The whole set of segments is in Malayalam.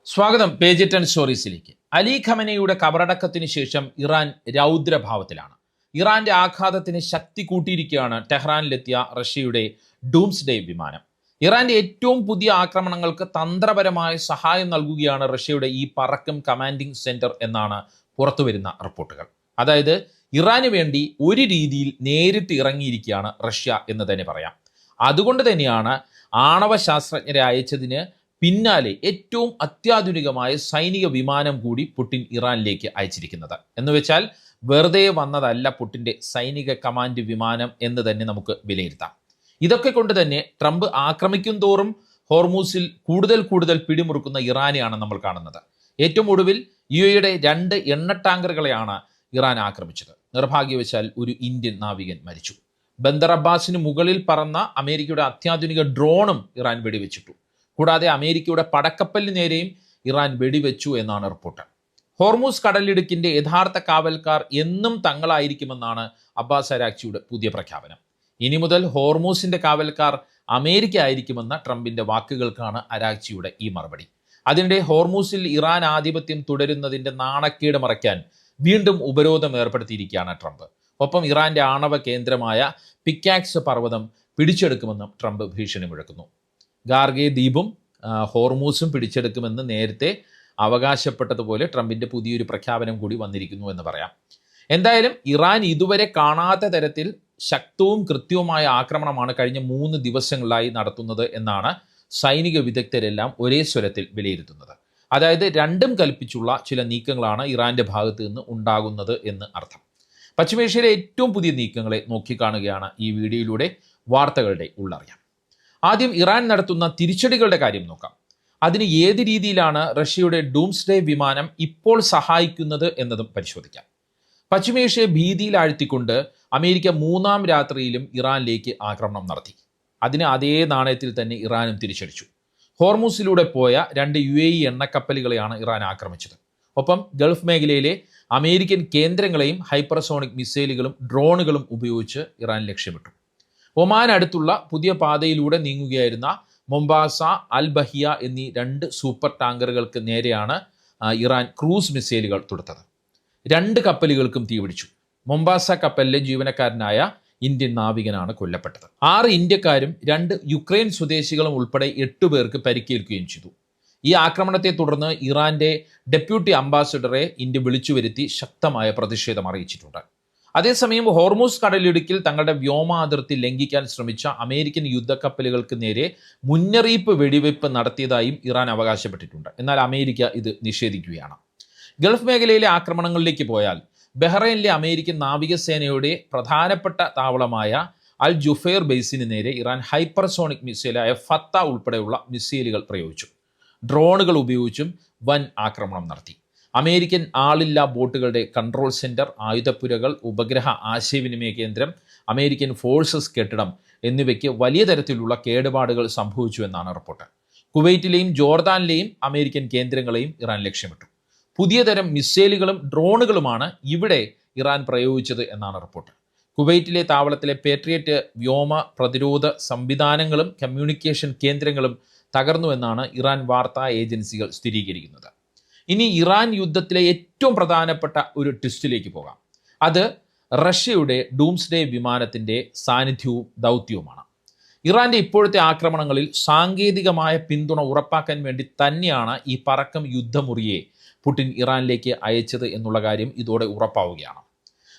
സ്വാഗതം പേജ് 10 സ്റ്റോറീസിലേക്ക്. അലി ഖമനയുടെ കബറടക്കത്തിന് ശേഷം ഇറാൻ രൗദ്രഭാവത്തിലാണ്. ഇറാന്റെ ആഘാതത്തിന് ശക്തി കൂട്ടിയിരിക്കുകയാണ് ടെഹ്റാനിലെത്തിയ റഷ്യയുടെ ഡൂംസ്ഡേ വിമാനം. ഇറാന്റെ ഏറ്റവും പുതിയ ആക്രമണങ്ങൾക്ക് തന്ത്രപരമായ സഹായം നൽകുകയാണ് റഷ്യയുടെ ഈ പറക്കും കമാൻഡിംഗ് സെന്റർ എന്നാണ് പുറത്തുവരുന്ന റിപ്പോർട്ടുകൾ. അതായത് ഇറാന് വേണ്ടി ഒരു രീതിയിൽ നേരിട്ട് ഇറങ്ങിയിരിക്കുകയാണ് റഷ്യ എന്ന് തന്നെ പറയാം. അതുകൊണ്ട് തന്നെയാണ് ആണവ ശാസ്ത്രജ്ഞരെ അയച്ചതിന് പിന്നാലെ ഏറ്റവും അത്യാധുനികമായ സൈനിക വിമാനം കൂടി പുടിൻ ഇറാനിലേക്ക് അയച്ചിരിക്കുന്നത്. എന്ന് വെച്ചാൽ വെറുതെ വന്നതല്ല പുടിൻ്റെ സൈനിക കമാൻഡ് വിമാനം എന്ന് തന്നെ നമുക്ക് വിലയിരുത്താം. ഇതൊക്കെ കൊണ്ട് തന്നെ ട്രംപ് ആക്രമിക്കും തോറും ഹോർമൂസിൽ കൂടുതൽ പിടിമുറുക്കുന്ന ഇറാനെയാണ് നമ്മൾ കാണുന്നത്. ഏറ്റവും ഒടുവിൽ യുഎഇയുടെ 2 എണ്ണ ടാങ്കറുകളെയാണ് ഇറാൻ ആക്രമിച്ചത്. നിർഭാഗ്യവശാൽ ഒരു ഇന്ത്യൻ നാവികൻ മരിച്ചു. ബന്ദർ അബ്ബാസിന് മുകളിൽ പറന്ന അമേരിക്കയുടെ അത്യാധുനിക ഡ്രോണും ഇറാൻ വെടിവെച്ചിട്ടു. കൂടാതെ അമേരിക്കയുടെ പടക്കപ്പലിന് നേരെയും ഇറാൻ വെടിവെച്ചു എന്നാണ് റിപ്പോർട്ട്. ഹോർമൂസ് കടലിടുക്കിന്റെ യഥാർത്ഥ കാവൽക്കാർ എന്നും തങ്ങളായിരിക്കുമെന്നാണ് അബ്ബാസ് അരാക്ചിയുടെ പുതിയ പ്രഖ്യാപനം. ഇനി മുതൽ ഹോർമൂസിന്റെ കാവൽക്കാർ അമേരിക്ക ആയിരിക്കുമെന്ന ട്രംപിന്റെ വാക്കുകൾക്കാണ് അരാക്ചിയുടെ ഈ മറുപടി. അതിനിടെ ഹോർമൂസിൽ ഇറാൻ ആധിപത്യം തുടരുന്നതിന്റെ നാണക്കേട് മറയ്ക്കാൻ വീണ്ടും ഉപരോധം ഏർപ്പെടുത്തിയിരിക്കുകയാണ് ട്രംപ്. ഒപ്പം ഇറാന്റെ ആണവ കേന്ദ്രമായ പിക്കാക്സ് പർവ്വതം പിടിച്ചെടുക്കുമെന്നും ട്രംപ് ഭീഷണി മുഴക്കുന്നു. ഗാർഗെ ദ്വീപും ഹോർമൂസും പിടിച്ചെടുക്കുമെന്ന് നേരത്തെ അവകാശപ്പെട്ടതുപോലെ ട്രംപിന്റെ പുതിയൊരു പ്രഖ്യാപനം കൂടി വന്നിരിക്കുന്നു എന്ന് പറയാം. എന്തായാലും ഇറാൻ ഇതുവരെ കാണാത്ത തരത്തിൽ ശക്തവും കൃത്യവുമായ ആക്രമണമാണ് കഴിഞ്ഞ 3 ദിവസങ്ങളായി നടത്തുന്നത് എന്നാണ് സൈനിക വിദഗ്ധരെല്ലാം ഒരേ സ്വരത്തിൽ വിലയിരുത്തുന്നത്. അതായത് രണ്ടും കൽപ്പിച്ചുള്ള ചില നീക്കങ്ങളാണ് ഇറാന്റെ ഭാഗത്ത് നിന്ന് ഉണ്ടാകുന്നത് എന്ന് അർത്ഥം. പശ്ചിമേഷ്യയിലെ ഏറ്റവും പുതിയ നീക്കങ്ങളെ നോക്കിക്കാണുകയാണ് ഈ വീഡിയോയിലൂടെ. വാർത്തകളുടെ ഉള്ളറിയാം. ആദ്യം ഇറാൻ നടത്തുന്ന തിരിച്ചടികളുടെ കാര്യം നോക്കാം. അതിന് ഏത് രീതിയിലാണ് റഷ്യയുടെ ഡൂംസ്ഡേ വിമാനം ഇപ്പോൾ സഹായിക്കുന്നത് എന്നതും പരിശോധിക്കാം. പശ്ചിമേഷ്യയെ ഭീതിയിലാഴ്ത്തിക്കൊണ്ട് അമേരിക്ക 3-ാം രാത്രിയിലും ഇറാനിലേക്ക് ആക്രമണം നടത്തി. അതിന് അതേ നാണയത്തിൽ തന്നെ ഇറാനും തിരിച്ചടിച്ചു. ഹോർമൂസിലൂടെ പോയ 2 UAE എണ്ണക്കപ്പലുകളെയാണ് ഇറാൻ ആക്രമിച്ചത്. ഒപ്പം ഗൾഫ് മേഖലയിലെ അമേരിക്കൻ കേന്ദ്രങ്ങളെയും ഹൈപ്പർസോണിക് മിസൈലുകളും ഡ്രോണുകളും ഉപയോഗിച്ച് ഇറാൻ ലക്ഷ്യമിട്ടു. ഒമാൻ അടുത്തുള്ള പുതിയ പാതയിലൂടെ നീങ്ങുകയായിരുന്ന മൊംബാസ, അൽ ബഹിയ എന്നീ 2 സൂപ്പർ ടാങ്കറുകൾക്ക് നേരെയാണ് ഇറാൻ ക്രൂസ് മിസൈലുകൾ തൊടുത്തത്. 2 കപ്പലുകൾക്കും തീപിടിച്ചു. മൊംബാസ കപ്പലിലെ ജീവനക്കാരനായ ഇന്ത്യൻ നാവികനാണ് കൊല്ലപ്പെട്ടത്. 6 ഇന്ത്യക്കാരും 2 യുക്രൈൻ സ്വദേശികളും ഉൾപ്പെടെ 8 പേർക്ക് പരിക്കേൽക്കുകയും ചെയ്തു. ഈ ആക്രമണത്തെ തുടർന്ന് ഇറാന്റെ ഡെപ്യൂട്ടി അംബാസഡറെ ഇന്ത്യ വിളിച്ചു വരുത്തി ശക്തമായ പ്രതിഷേധം അറിയിച്ചിട്ടുണ്ട്. അതേസമയം ഹോർമൂസ് കടലിടുക്കിൽ തങ്ങളുടെ വ്യോമാതിർത്തി ലംഘിക്കാൻ ശ്രമിച്ച അമേരിക്കൻ യുദ്ധക്കപ്പലുകൾക്ക് നേരെ മുന്നറിയിപ്പ് വെടിവയ്പ് നടത്തിയതായും ഇറാൻ അവകാശപ്പെട്ടിട്ടുണ്ട്. എന്നാൽ അമേരിക്ക ഇത് നിഷേധിക്കുകയാണ്. ഗൾഫ് മേഖലയിലെ ആക്രമണങ്ങളിലേക്ക് പോയാൽ ബഹ്റൈനിലെ അമേരിക്കൻ നാവികസേനയുടെ പ്രധാനപ്പെട്ട താവളമായ അൽ ജുഫൈർ ബേസിന് നേരെ ഇറാൻ ഹൈപ്പർസോണിക് മിസൈലായ ഫത്ത ഉൾപ്പെടെയുള്ള മിസൈലുകൾ പ്രയോഗിച്ചു. ഡ്രോണുകൾ ഉപയോഗിച്ചും വൻ ആക്രമണം നടത്തി. അമേരിക്കൻ ആളില്ലാ ബോട്ടുകളുടെ കൺട്രോൾ സെന്റർ, ആയുധപ്പുരകൾ, ഉപഗ്രഹ ആശയവിനിമയ കേന്ദ്രം, അമേരിക്കൻ ഫോഴ്സസ് കെട്ടിടം എന്നിവയ്ക്ക് വലിയ തരത്തിലുള്ള കേടുപാടുകൾ സംഭവിച്ചു എന്നാണ് റിപ്പോർട്ട്. കുവൈറ്റിലെയും ജോർദാനിലെയും അമേരിക്കൻ കേന്ദ്രങ്ങളെയും ഇറാൻ ലക്ഷ്യമിട്ടു. പുതിയ തരം മിസൈലുകളും ഡ്രോണുകളുമാണ് ഇവിടെ ഇറാൻ പ്രയോഗിച്ചത് എന്നാണ് റിപ്പോർട്ട്. കുവൈറ്റിലെ താവളത്തിലെ പേട്രിയറ്റ് വ്യോമ പ്രതിരോധ സംവിധാനങ്ങളും കമ്മ്യൂണിക്കേഷൻ കേന്ദ്രങ്ങളും തകർന്നു എന്നാണ് ഇറാൻ വാർത്താ ഏജൻസികൾ സ്ഥിരീകരിക്കുന്നത്. ഇനി ഇറാൻ യുദ്ധത്തിലെ ഏറ്റവും പ്രധാനപ്പെട്ട ഒരു ട്വിസ്റ്റിലേക്ക് പോകാം. അത് റഷ്യയുടെ ഡൂംസ്ഡേ വിമാനത്തിൻ്റെ സാന്നിധ്യവും ദൗത്യവുമാണ്. ഇറാന്റെ ഇപ്പോഴത്തെ ആക്രമണങ്ങളിൽ സാങ്കേതികമായ പിന്തുണ ഉറപ്പാക്കാൻ വേണ്ടി തന്നെയാണ് ഈ പറക്കം യുദ്ധമുറിയെ പുടിൻ ഇറാനിലേക്ക് അയച്ചത് എന്നുള്ള കാര്യം ഇതോടെ ഉറപ്പാവുകയാണ്.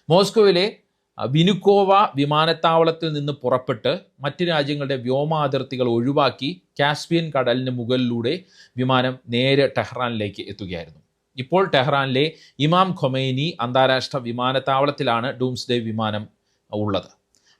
മോസ്കോയിലെ വിനുക്കോവ വിമാനത്താവളത്തിൽ നിന്ന് പുറപ്പെട്ട് മറ്റ് രാജ്യങ്ങളുടെ വ്യോമാതിർത്തികൾ ഒഴിവാക്കി കാസ്പിയൻ കടലിന് മുകളിലൂടെ വിമാനം നേരെ ടെഹ്റാനിലേക്ക് എത്തുകയായിരുന്നു. ഇപ്പോൾ ടെഹ്റാനിലെ ഇമാം ഖൊമൈനി അന്താരാഷ്ട്ര വിമാനത്താവളത്തിലാണ് ഡൂംസ്ഡേ വിമാനം ഉള്ളത്.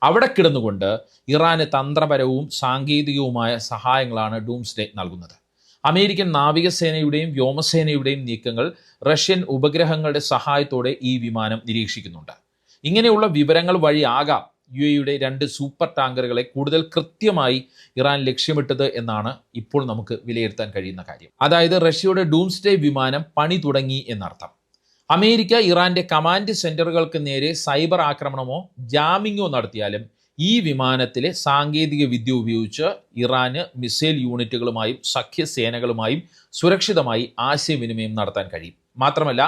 അവിടെ കിടന്നുകൊണ്ട് ഇറാന് തന്ത്രപരവും സാങ്കേതികവുമായ സഹായങ്ങളാണ് ഡൂംസ്ഡേ നൽകുന്നത്. അമേരിക്കൻ നാവികസേനയുടെയും വ്യോമസേനയുടെയും നീക്കങ്ങൾ റഷ്യൻ ഉപഗ്രഹങ്ങളുടെ സഹായത്തോടെ ഈ വിമാനം നിരീക്ഷിക്കുന്നുണ്ട്. ഇങ്ങനെയുള്ള വിവരങ്ങൾ വഴിയാകാം UAEയുടെ 2 സൂപ്പർ ടാങ്കറുകളെ കൂടുതൽ കൃത്യമായി ഇറാൻ ലക്ഷ്യമിട്ടത് എന്നാണ് ഇപ്പോൾ നമുക്ക് വിലയിരുത്താൻ കഴിയുന്ന കാര്യം. അതായത് റഷ്യയുടെ ഡൂംസ്ഡേ വിമാനം പണി തുടങ്ങി എന്നർത്ഥം. അമേരിക്ക ഇറാന്റെ കമാൻഡ് സെന്ററുകൾക്ക് നേരെ സൈബർ ആക്രമണമോ ജാമിങ്ങോ നടത്തിയാലും ഈ വിമാനത്തിലെ സാങ്കേതിക വിദ്യ ഉപയോഗിച്ച് ഇറാന് മിസൈൽ യൂണിറ്റുകളുമായും സഖ്യസേനകളുമായും സുരക്ഷിതമായി ആശയവിനിമയം നടത്താൻ കഴിയും. മാത്രമല്ല,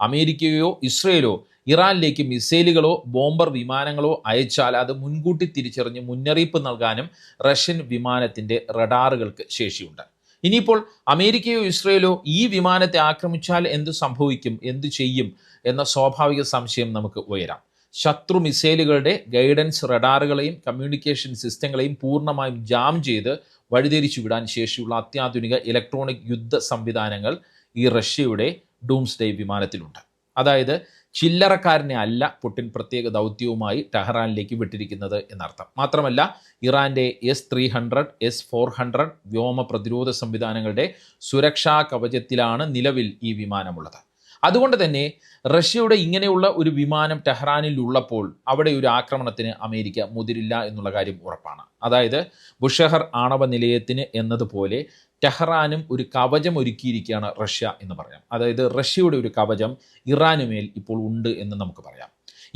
അമേരിക്കയോ ഇസ്രയേലോ ഇറാനിലേക്ക് മിസൈലുകളോ ബോംബർ വിമാനങ്ങളോ അയച്ചാൽ അത് മുൻകൂട്ടി തിരിച്ചറിഞ്ഞ് മുന്നറിയിപ്പ് നൽകാനും റഷ്യൻ വിമാനത്തിൻ്റെ റഡാറുകൾക്ക് ശേഷിയുണ്ട്. ഇനിയിപ്പോൾ അമേരിക്കയോ ഇസ്രയേലോ ഈ വിമാനത്തെ ആക്രമിച്ചാൽ എന്ത് സംഭവിക്കും, എന്തു ചെയ്യും എന്ന സ്വാഭാവിക സംശയം നമുക്ക് ഉയരാം. ശത്രു മിസൈലുകളുടെ ഗൈഡൻസ് റഡാറുകളെയും കമ്മ്യൂണിക്കേഷൻ സിസ്റ്റങ്ങളെയും പൂർണ്ണമായും ജാം ചെയ്ത് വഴിതിരിച്ചു വിടാൻ ശേഷിയുള്ള അത്യാധുനിക ഇലക്ട്രോണിക് യുദ്ധ സംവിധാനങ്ങൾ ഈ റഷ്യയുടെ ഡൂംസ്ഡേ വിമാനത്തിലുണ്ട്. അതായത് ചില്ലറക്കാരനെ അല്ല പുടിൻ പ്രത്യേക ദൗത്യവുമായി ടെഹ്റാനിലേക്ക് വിട്ടിരിക്കുന്നത് എന്നർത്ഥം. മാത്രമല്ല, ഇറാന്റെ S-300, S-400 വ്യോമ പ്രതിരോധ സംവിധാനങ്ങളുടെ സുരക്ഷാ കവചത്തിലാണ് നിലവിൽ ഈ വിമാനമുള്ളത്. അതുകൊണ്ട് തന്നെ റഷ്യയുടെ ഇങ്ങനെയുള്ള ഒരു വിമാനം ടെഹ്റാനിൽ ഉള്ളപ്പോൾ അവിടെ ഒരു ആക്രമണത്തിന് അമേരിക്ക മുതിരില്ല എന്നുള്ള കാര്യം ഉറപ്പാണ്. അതായത് ബുഷഹർ ആണവ നിലയത്തിന് എന്നതുപോലെ ടെഹ്റാനും ഒരു കവചം ഒരുക്കിയിരിക്കുകയാണ് റഷ്യ എന്ന് പറയാം. അതായത് റഷ്യയുടെ ഒരു കവചം ഇറാനുമേൽ ഇപ്പോൾ ഉണ്ട് എന്ന് നമുക്ക് പറയാം.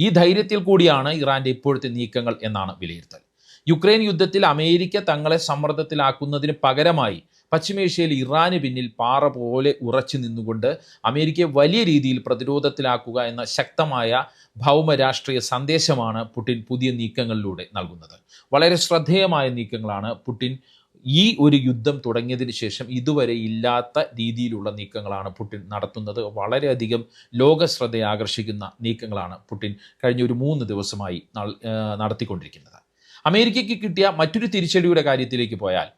ഈ ധൈര്യത്തിൽ കൂടിയാണ് ഇറാന്റെ ഇപ്പോഴത്തെ നീക്കങ്ങൾ എന്നാണ് വിലയിരുത്തൽ. യുക്രൈൻ യുദ്ധത്തിൽ അമേരിക്ക തങ്ങളെ സമ്മർദ്ദത്തിലാക്കുന്നതിന് പകരമായി പശ്ചിമേഷ്യയിൽ ഇറാന് പിന്നിൽ പാറ പോലെ ഉറച്ചു നിന്നുകൊണ്ട് അമേരിക്കയെ വലിയ രീതിയിൽ പ്രതിരോധത്തിലാക്കുക എന്ന ശക്തമായ ഭൗമരാഷ്ട്രീയ സന്ദേശമാണ് പുടിൻ പുതിയ നീക്കങ്ങളിലൂടെ നൽകുന്നത്. വളരെ ശ്രദ്ധേയമായ നീക്കങ്ങളാണ് പുടിൻ ഈ ഒരു യുദ്ധം തുടങ്ങിയതിന് ശേഷം ഇതുവരെ ഇല്ലാത്ത രീതിയിലുള്ള നീക്കങ്ങളാണ് പുടിൻ നടത്തുന്നത്. വളരെയധികം ലോകശ്രദ്ധയെ ആകർഷിക്കുന്ന നീക്കങ്ങളാണ് പുടിൻ കഴിഞ്ഞ ഒരു 3 ദിവസമായി നടത്തിക്കൊണ്ടിരിക്കുന്നത്. അമേരിക്കയ്ക്ക് കിട്ടിയ മറ്റൊരു തിരിച്ചടിയുടെ കാര്യത്തിലേക്ക് പോയാൽ,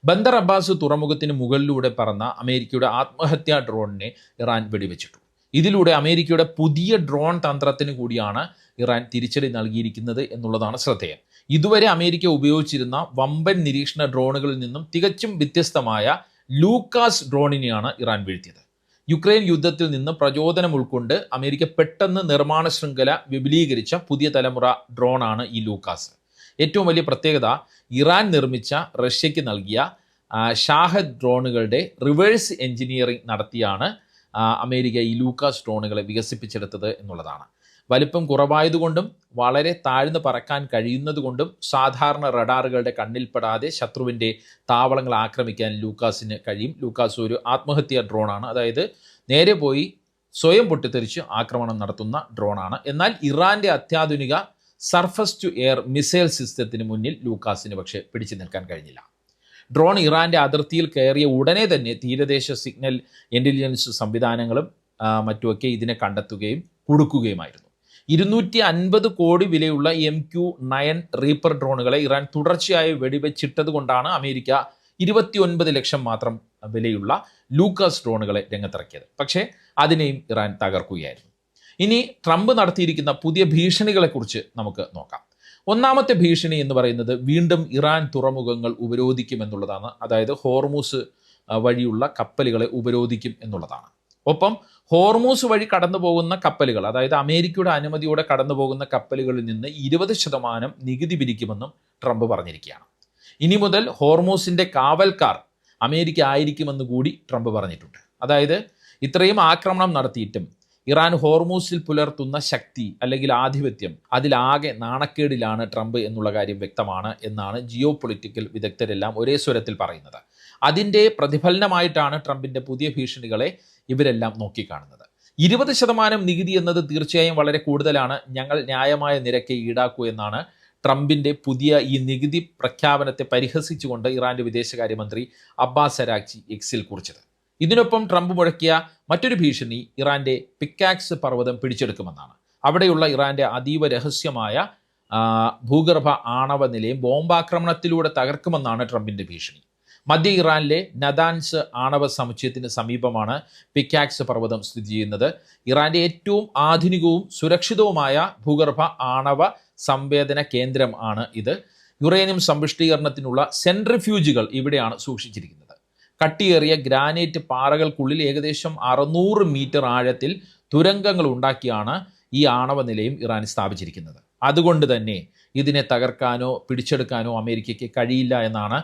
ബന്ദർ അബ്ബാസ് തുറമുഖത്തിന് മുകളിലൂടെ പറന്ന അമേരിക്കയുടെ ആത്മഹത്യാ ഡ്രോണിനെ ഇറാൻ വെടിവെച്ചിട്ടു. ഇതിലൂടെ അമേരിക്കയുടെ പുതിയ ഡ്രോൺ തന്ത്രത്തിന് കൂടിയാണ് ഇറാൻ തിരിച്ചടി നൽകിയിരിക്കുന്നത് എന്നുള്ളതാണ് ശ്രദ്ധേയം. ഇതുവരെ അമേരിക്ക ഉപയോഗിച്ചിരുന്ന വമ്പൻ നിരീക്ഷണ ഡ്രോണുകളിൽ നിന്നും തികച്ചും വ്യത്യസ്തമായ ലൂക്കാസ് ഡ്രോണിനെയാണ് ഇറാൻ വീഴ്ത്തിയത്. യുക്രൈൻ യുദ്ധത്തിൽ നിന്ന് പ്രചോദനം ഉൾക്കൊണ്ട് അമേരിക്ക പെട്ടെന്ന് നിർമ്മാണ ശൃംഖല വിപുലീകരിച്ച പുതിയ തലമുറ ഡ്രോണാണ് ഈ ലൂക്കാസ്. ഏറ്റവും വലിയ പ്രത്യേകത, ഇറാൻ നിർമ്മിച്ച റഷ്യയ്ക്ക് നൽകിയ ഷാഹദ് ഡ്രോണുകളുടെ റിവേഴ്സ് എഞ്ചിനീയറിംഗ് നടത്തിയാണ് അമേരിക്ക ഈ ലൂക്കാസ് ഡ്രോണുകളെ വികസിപ്പിച്ചെടുത്തത് എന്നുള്ളതാണ്. വലിപ്പം കുറവായതുകൊണ്ടും വളരെ താഴ്ന്നു പറക്കാൻ കഴിയുന്നതുകൊണ്ടും സാധാരണ റഡാറുകളുടെ കണ്ണിൽപ്പെടാതെ ശത്രുവിൻ്റെ താവളങ്ങൾ ആക്രമിക്കാൻ ലൂക്കാസിന് കഴിയും. ലൂക്കാസ് ഒരു ആത്മഹത്യാ ഡ്രോണാണ്. അതായത് നേരെ പോയി സ്വയം പൊട്ടിത്തെറിച്ച് ആക്രമണം നടത്തുന്ന ഡ്രോണാണ്. എന്നാൽ ഇറാൻ്റെ അത്യാധുനിക സർഫസ് ടു എയർ മിസൈൽ സിസ്റ്റത്തിന് മുന്നിൽ ലൂക്കാസിന് പക്ഷേ പിടിച്ചു നിൽക്കാൻ കഴിഞ്ഞില്ല. ഡ്രോൺ ഇറാൻ്റെ അതിർത്തിയിൽ കയറിയ ഉടനെ തന്നെ തീരദേശ സിഗ്നൽ ഇൻ്റലിജൻസ് സംവിധാനങ്ങളും മറ്റുമൊക്കെ ഇതിനെ കണ്ടെത്തുകയും കുടുക്കുകയുമായിരുന്നു. 250 കോടി വിലയുള്ള MQ-9 റീപ്പർ ഡ്രോണുകളെ ഇറാൻ തുടർച്ചയായി വെടിവെച്ചിട്ടത് കൊണ്ടാണ് അമേരിക്ക 29 ലക്ഷം മാത്രം വിലയുള്ള ലൂക്കാസ് ഡ്രോണുകളെ രംഗത്തിറക്കിയത്. പക്ഷേ അതിനെയും ഇറാൻ തകർക്കുകയായിരുന്നു. ഇനി ട്രംപ് നടത്തിയിരിക്കുന്ന പുതിയ ഭീഷണികളെക്കുറിച്ച് നമുക്ക് നോക്കാം. ഒന്നാമത്തെ ഭീഷണി എന്ന് പറയുന്നത് വീണ്ടും ഇറാൻ തുറമുഖങ്ങൾ ഉപരോധിക്കുമെന്നുള്ളതാണ്. അതായത് ഹോർമൂസ് വഴിയുള്ള കപ്പലുകളെ ഉപരോധിക്കും എന്നുള്ളതാണ്. ഒപ്പം ഹോർമൂസ് വഴി കടന്നു പോകുന്ന കപ്പലുകൾ, അതായത് അമേരിക്കയുടെ അനുമതിയോടെ കടന്നു പോകുന്ന കപ്പലുകളിൽ നിന്ന് 20% നികുതി പിരിക്കുമെന്നും ട്രംപ് പറഞ്ഞിരിക്കുകയാണ്. ഇനി മുതൽ ഹോർമൂസിൻ്റെ കാവൽക്കാർ അമേരിക്ക ആയിരിക്കുമെന്ന് കൂടി ട്രംപ് പറഞ്ഞിട്ടുണ്ട്. അതായത് ഇത്രയും ആക്രമണം നടത്തിയിട്ടും ഇറാൻ ഹോർമൂസിൽ പുലർത്തുന്ന ശക്തി അല്ലെങ്കിൽ ആധിപത്യം അതിലാകെ നാണക്കേടിലാണ് ട്രംപ് എന്നുള്ള കാര്യം വ്യക്തമാണ് എന്നാണ് ജിയോ പൊളിറ്റിക്കൽ വിദഗ്ധരെല്ലാം ഒരേ സ്വരത്തിൽ പറയുന്നത്. അതിൻ്റെ പ്രതിഫലനമായിട്ടാണ് ട്രംപിൻ്റെ പുതിയ ഭീഷണികളെ ഇവരെല്ലാം നോക്കിക്കാണുന്നത്. 20% നികുതി എന്നത് തീർച്ചയായും വളരെ കൂടുതലാണ്. ഞങ്ങൾ ന്യായമായ നിരക്ക് ഈടാക്കൂ എന്നാണ് ട്രംപിൻ്റെ പുതിയ ഈ നികുതി പ്രഖ്യാപനത്തെ പരിഹസിച്ചുകൊണ്ട് ഇറാൻ്റെ വിദേശകാര്യമന്ത്രി അബ്ബാസ് അരാഗ്ചി എക്സിൽ കുറിച്ചത്. ഇതിനൊപ്പം ട്രംപ് മുഴക്കിയ മറ്റൊരു ഭീഷണി ഇറാൻ്റെ പിക്കാക്സ് പർവ്വതം പിടിച്ചെടുക്കുമെന്നാണ്. അവിടെയുള്ള ഇറാൻ്റെ അതീവ രഹസ്യമായ ഭൂഗർഭ ആണവ നിലയം ബോംബാക്രമണത്തിലൂടെ തകർക്കുമെന്നാണ് ട്രംപിൻ്റെ ഭീഷണി. മധ്യ ഇറാനിലെ നദാൻസ് ആണവ സമുച്ചയത്തിന് സമീപമാണ് പിക്കാക്സ് പർവ്വതം സ്ഥിതി ചെയ്യുന്നത്. ഇറാൻ്റെ ഏറ്റവും ആധുനികവും സുരക്ഷിതവുമായ ഭൂഗർഭ ആണവ സംവേദന കേന്ദ്രം ആണ് ഇത്. യുറേനിയം സമ്പുഷ്ടീകരണത്തിനുള്ള സെൻട്രിഫ്യൂജുകൾ ഇവിടെയാണ് സൂക്ഷിച്ചിരിക്കുന്നത്. കട്ടിയേറിയ ഗ്രാനൈറ്റ് പാറകൾക്കുള്ളിൽ ഏകദേശം 600 മീറ്റർ ആഴത്തിൽ തുരങ്കങ്ങൾ ഉണ്ടാക്കിയാണ് ഈ ആണവ നിലയം ഇറാൻ സ്ഥാപിച്ചിരിക്കുന്നത്. അതുകൊണ്ട് തന്നെ ഇതിനെ തകർക്കാനോ പിടിച്ചെടുക്കാനോ അമേരിക്കയ്ക്ക് കഴിയില്ല എന്നാണ്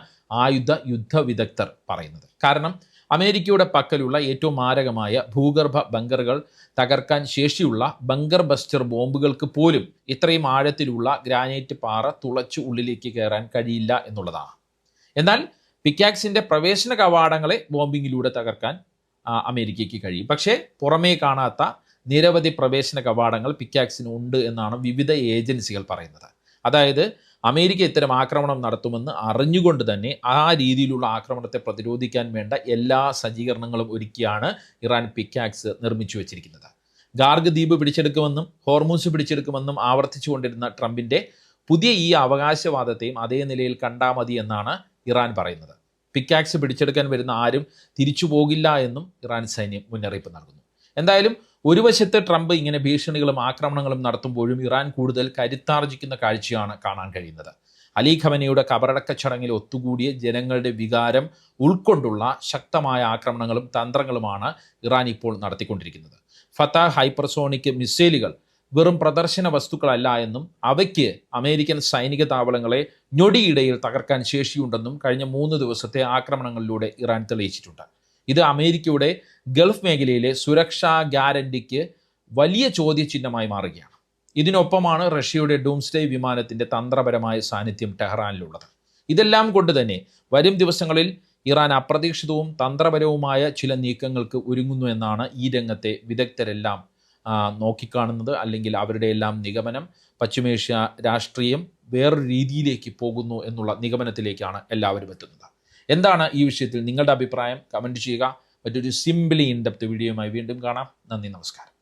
യുദ്ധ വിദഗ്ധർ പറയുന്നത്. കാരണം അമേരിക്കയുടെ പക്കലുള്ള ഏറ്റവും മാരകമായ ഭൂഗർഭ ബങ്കറുകൾ തകർക്കാൻ ശേഷിയുള്ള ബങ്കർ ബസ്റ്റർ ബോംബുകൾക്ക് പോലും ഇത്രയും ആഴത്തിലുള്ള ഗ്രാനൈറ്റ് പാറ തുളച്ചു ഉള്ളിലേക്ക് കയറാൻ കഴിയില്ല എന്നുള്ളതാണ്. എന്നാൽ പിക്കാക്സിന്റെ പ്രവേശന കവാടങ്ങളെ ബോംബിങ്ങിലൂടെ തകർക്കാൻ അമേരിക്കയ്ക്ക് കഴിയും. പക്ഷേ പുറമേ കാണാത്ത നിരവധി പ്രവേശന കവാടങ്ങൾ പിക്കാക്സിന് ഉണ്ട് എന്നാണ് വിവിധ ഏജൻസികൾ പറയുന്നത്. അതായത് അമേരിക്ക ഇത്തരം ആക്രമണം നടത്തുമെന്ന് അറിഞ്ഞുകൊണ്ട് തന്നെ ആ രീതിയിലുള്ള ആക്രമണത്തെ പ്രതിരോധിക്കാൻ വേണ്ട എല്ലാ സജ്ജീകരണങ്ങളും ഒരുക്കിയാണ് ഇറാൻ പിക്കാക്സ് നിർമ്മിച്ചു വച്ചിരിക്കുന്നത്. ഗാർഗ് ദ്വീപ് പിടിച്ചെടുക്കുമെന്നും ഹോർമൂസ് പിടിച്ചെടുക്കുമെന്നും ആവർത്തിച്ചുകൊണ്ടിരുന്ന ട്രംപിന്റെ പുതിയ ഈ അവകാശവാദത്തെയും അതേ നിലയിൽ കണ്ടാൽ മതി എന്നാണ് ഇറാൻ പറയുന്നത്. പിക്കാക്സ് പിടിച്ചെടുക്കാൻ വരുന്ന ആരും തിരിച്ചു പോകില്ല എന്നും ഇറാൻ സൈന്യം മുന്നറിയിപ്പ് നൽകുന്നു. എന്തായാലും ഒരു വശത്ത് ട്രംപ് ഇങ്ങനെ ഭീഷണികളും ആക്രമണങ്ങളും നടത്തുമ്പോഴും ഇറാൻ കൂടുതൽ കരുത്താർജിക്കുന്ന കാഴ്ചയാണ് കാണാൻ കഴിയുന്നത്. അലി ഖമനയുടെ കബറടക്ക ചടങ്ങിൽ ഒത്തുകൂടിയ ജനങ്ങളുടെ വികാരം ഉൾക്കൊണ്ടുള്ള ശക്തമായ ആക്രമണങ്ങളും തന്ത്രങ്ങളുമാണ് ഇറാൻ ഇപ്പോൾ നടത്തിക്കൊണ്ടിരിക്കുന്നത്. ഫത്താഹ് ഹൈപ്പർസോണിക് മിസൈലുകൾ വെറും പ്രദർശന വസ്തുക്കളല്ല എന്നും അവയ്ക്ക് അമേരിക്കൻ സൈനിക താവളങ്ങളെ ഞൊടിയിടയിൽ തകർക്കാൻ ശേഷിയുണ്ടെന്നും കഴിഞ്ഞ 3 ദിവസത്തെ ആക്രമണങ്ങളിലൂടെ ഇറാൻ തെളിയിച്ചിട്ടുണ്ട്. ഇത് അമേരിക്കയുടെ ഗൾഫ് മേഖലയിലെ സുരക്ഷാ ഗ്യാരണ്ടിക്ക് വലിയ ചോദ്യചിഹ്നമായി മാറുകയാണ്. ഇതിനൊപ്പമാണ് റഷ്യയുടെ ഡൂംസ്ഡേ വിമാനത്തിന്റെ തന്ത്രപരമായ സാന്നിധ്യം ടെഹ്റാനിലുള്ളത്. ഇതെല്ലാം കൊണ്ട് തന്നെ വരും ദിവസങ്ങളിൽ ഇറാൻ അപ്രതീക്ഷിതവും തന്ത്രപരവുമായ ചില നീക്കങ്ങൾക്ക് ഒരുങ്ങുന്നു എന്നാണ് ഈ രംഗത്തെ വിദഗ്ധരെല്ലാം നോക്കിക്കാണുന്നത്. അല്ലെങ്കിൽ അവരുടെ എല്ലാം നിഗമനം പശ്ചിമേഷ്യ രാഷ്ട്രീയം വേറൊരു രീതിയിലേക്ക് പോകുന്നു എന്നുള്ള നിഗമനത്തിലേക്കാണ് എല്ലാവരും എത്തുന്നത്. എന്താണ് ഈ വിഷയത്തിൽ നിങ്ങളുടെ അഭിപ്രായം? കമൻറ്റ് ചെയ്യുക. മറ്റൊരു സിംപിളി ഇൻ ഡെപ്ത് വീഡിയോയുമായി വീണ്ടും കാണാം. നന്ദി, നമസ്കാരം.